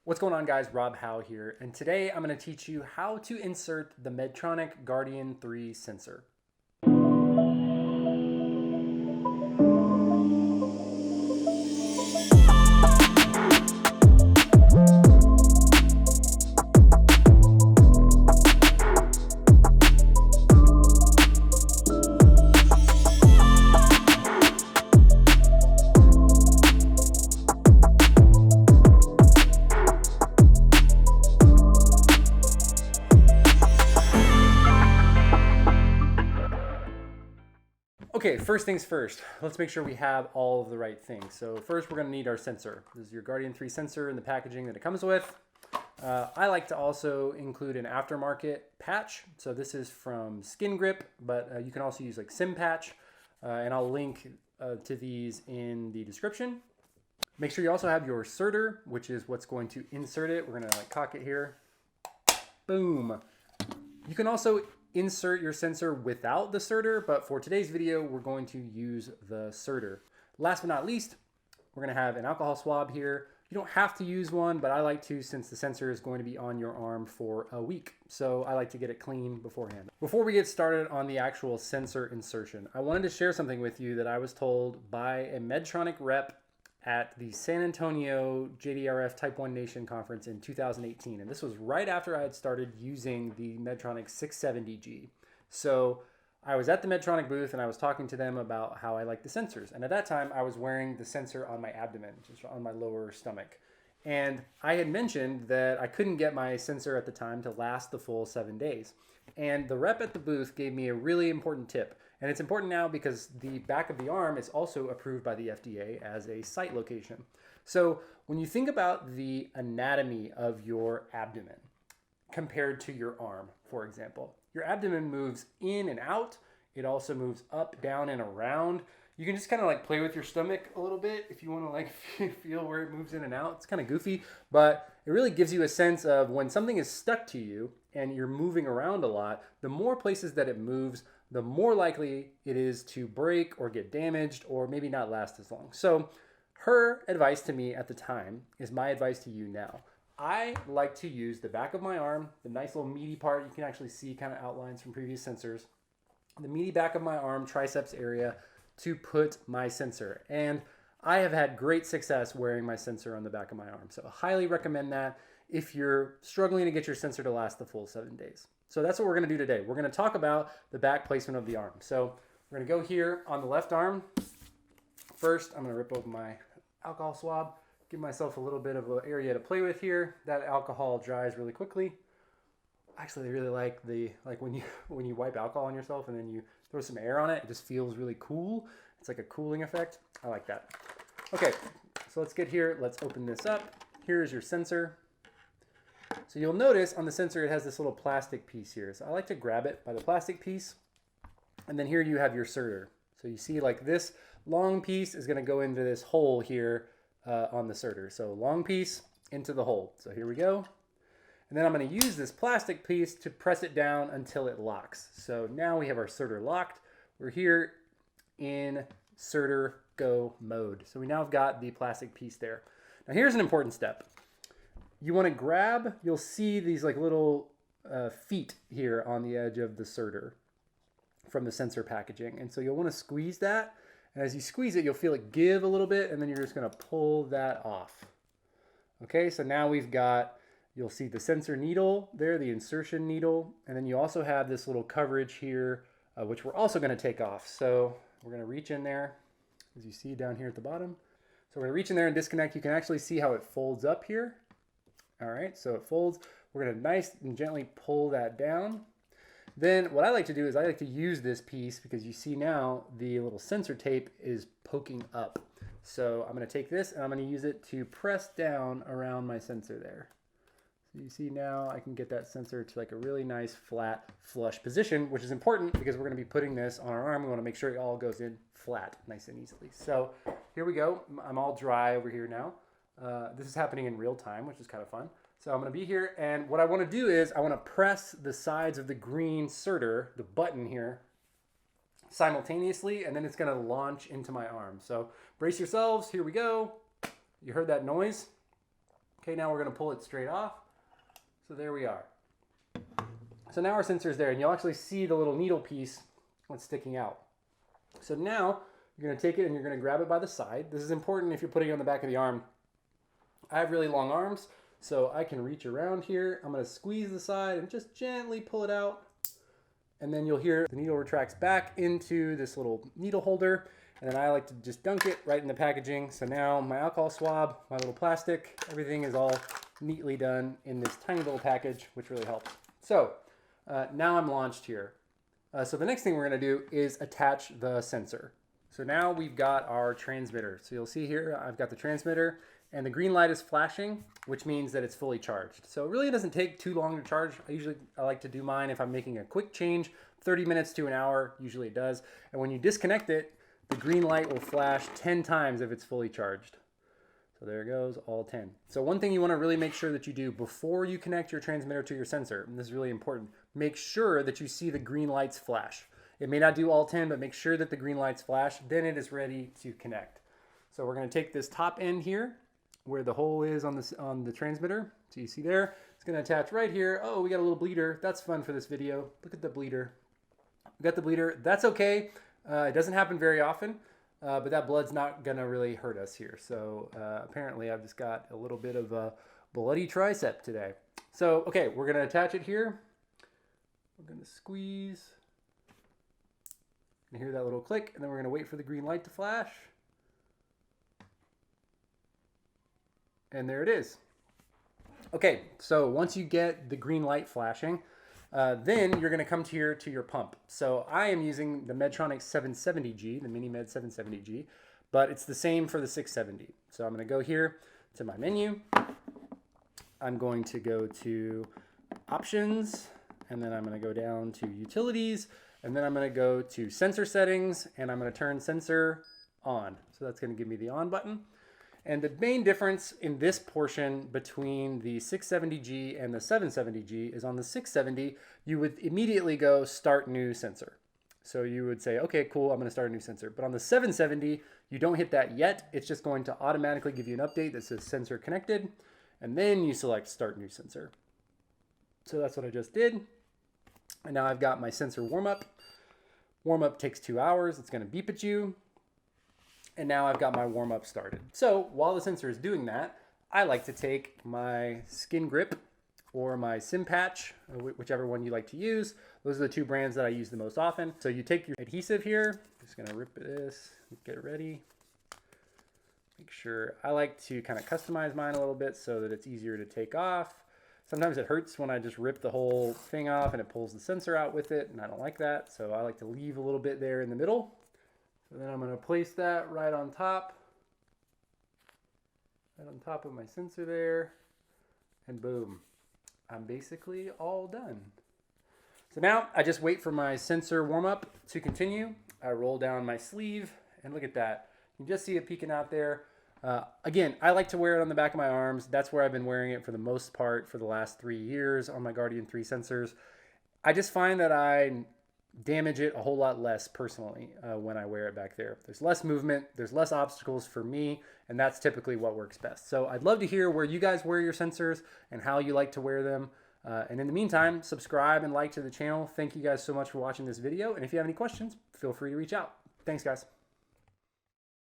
What's going on, guys? Rob Howe here, and today I'm going to teach you how to insert the Medtronic Guardian 3 sensor. Okay, first things first, let's make sure we have all of the right things. So first we're going to need our sensor. This is your Guardian 3 sensor and the packaging that it comes with. I like to also include an aftermarket patch. So this is from Skin Grip, but you can also use like Sim Patch, and I'll link to these in the description. Make sure you also have your inserter, which is what's going to insert it. We're going to like cock it here. Boom. You can also insert your sensor without the inserter, but for today's video, we're going to use the inserter. Last but not least, we're going to have an alcohol swab here. You don't have to use one, but I like to since the sensor is going to be on your arm for a week. So I like to get it clean beforehand. Before we get started on the actual sensor insertion, I wanted to share something with you that I was told by a Medtronic rep at the San Antonio JDRF Type 1 Nation conference in 2018. And this was right after I had started using the Medtronic 670G. So I was at the Medtronic booth and I was talking to them about how I like the sensors. And at that time I was wearing the sensor on my abdomen, just on my lower stomach. And I had mentioned that I couldn't get my sensor at the time to last the full 7 days. And the rep at the booth gave me a really important tip. And it's important now because the back of the arm is also approved by the FDA as a site location. So when you think about the anatomy of your abdomen compared to your arm, for example, your abdomen moves in and out. It also moves up, down, and around. You can just kind of like play with your stomach a little bit if you want to like feel where it moves in and out. It's kind of goofy, but it really gives you a sense of when something is stuck to you and you're moving around a lot, the more places that it moves, the more likely it is to break or get damaged or maybe not last as long. So her advice to me at the time is my advice to you now. I like to use the back of my arm, the nice little meaty part. You can actually see kind of outlines from previous sensors. The meaty back of my arm, triceps area, to put my sensor. And I have had great success wearing my sensor on the back of my arm. So I highly recommend that if you're struggling to get your sensor to last the full 7 days. So that's what we're going to do today. We're going to talk about the back placement of the arm. So we're going to go here on the left arm. First, I'm going to rip open my alcohol swab, give myself a little bit of an area to play with here. That alcohol dries really quickly. Actually, I really like when you wipe alcohol on yourself and then you throw some air on it. It just feels really cool. It's like a cooling effect. I like that. Okay, so let's get here. Let's open this up. Here's your sensor. So you'll notice on the sensor it has this little plastic piece here. So I like to grab it by the plastic piece. And then here you have your inserter. So you see like this long piece is going to go into this hole here on the inserter. So long piece into the hole. So here we go. And then I'm going to use this plastic piece to press it down until it locks. So now we have our inserter locked. We're here in inserter go mode. So we now have got the plastic piece there. Now here's an important step. You want to grab, you'll see these like little feet here on the edge of the inserter from the sensor packaging. And so you'll want to squeeze that. And as you squeeze it, you'll feel it give a little bit, and then you're just going to pull that off. Okay, so now we've got, you'll see the sensor needle there, the insertion needle, and then you also have this little coverage here, which we're also going to take off. So we're going to reach in there, as you see down here at the bottom. So we're going to reach in there and disconnect. You can actually see how it folds up here. All right, so it folds. We're going to nice and gently pull that down. Then what I like to do is I like to use this piece because you see now the little sensor tape is poking up. So I'm going to take this and I'm going to use it to press down around my sensor there. So you see now I can get that sensor to like a really nice flat flush position, which is important because we're going to be putting this on our arm. We want to make sure it all goes in flat nice and easily. So here we go. I'm all dry over here now. This is happening in real time, which is kind of fun. So I'm going to be here, and what I want to do is I want to press the sides of the green inserter, the button here, simultaneously, and then it's going to launch into my arm. So brace yourselves. Here we go. You heard that noise? Okay, now we're gonna pull it straight off. So there we are. So now our sensor is there, and you'll actually see the little needle piece that's sticking out. So now you're gonna take it and you're gonna grab it by the side. This is important if you're putting it on the back of the arm. I have really long arms, so I can reach around here. I'm gonna squeeze the side and just gently pull it out. And then you'll hear the needle retracts back into this little needle holder. And then I like to just dunk it right in the packaging. So now my alcohol swab, my little plastic, everything is all neatly done in this tiny little package, which really helps. So now I'm launched here. So the next thing we're gonna do is attach the sensor. So now we've got our transmitter. So you'll see here, I've got the transmitter and the green light is flashing, which means that it's fully charged. So it really doesn't take too long to charge. I like to do mine if I'm making a quick change, 30 minutes to an hour, usually it does. And when you disconnect it, the green light will flash 10 times if it's fully charged. So there it goes, all 10. So one thing you wanna really make sure that you do before you connect your transmitter to your sensor, and this is really important, make sure that you see the green lights flash. It may not do all 10, but make sure that the green lights flash, then it is ready to connect. So we're gonna take this top end here, where the hole is on the transmitter. So you see there, it's gonna attach right here. Oh, we got a little bleeder. That's fun for this video. Look at the bleeder. We got the bleeder. That's okay. It doesn't happen very often, but that blood's not gonna really hurt us here. So apparently I've just got a little bit of a bloody tricep today. So, okay, we're gonna attach it here. We're gonna squeeze. And hear that little click, and then we're gonna wait for the green light to flash. And there it is. Okay, so once you get the green light flashing, then you're gonna come to your pump. So I am using the Medtronic 770G, the MiniMed 770G, but it's the same for the 670. So I'm gonna go here to my menu. I'm going to go to options, and then I'm gonna go down to utilities, and then I'm gonna go to sensor settings, and I'm gonna turn sensor on. So that's gonna give me the on button. And the main difference in this portion between the 670G and the 770G is on the 670, you would immediately go start new sensor. So you would say, okay, cool, I'm gonna start a new sensor. But on the 770, you don't hit that yet. It's just going to automatically give you an update that says sensor connected, and then you select start new sensor. So that's what I just did. And now I've got my sensor warm up. Warm up takes 2 hours. It's gonna beep at you. And now I've got my warm up started. So while the sensor is doing that, I like to take my skin grip or my sim patch, whichever one you like to use. Those are the two brands that I use the most often. So you take your adhesive here, just gonna rip this, get it ready. Make sure, I like to kind of customize mine a little bit so that it's easier to take off. Sometimes it hurts when I just rip the whole thing off and it pulls the sensor out with it, and I don't like that. So I like to leave a little bit there in the middle. So then I'm gonna place that right on top of my sensor there, and boom, I'm basically all done. So now I just wait for my sensor warm up to continue. I roll down my sleeve, and look at that. You can just see it peeking out there. Again, I like to wear it on the back of my arms. That's where I've been wearing it for the most part for the last 3 years on my Guardian 3 sensors. I just find that I damage it a whole lot less personally when I wear it back there. There's less movement, there's less obstacles for me, and that's typically what works best. So I'd love to hear where you guys wear your sensors and how you like to wear them. And in the meantime, subscribe and like to the channel. Thank you guys so much for watching this video. And if you have any questions, feel free to reach out. Thanks, guys.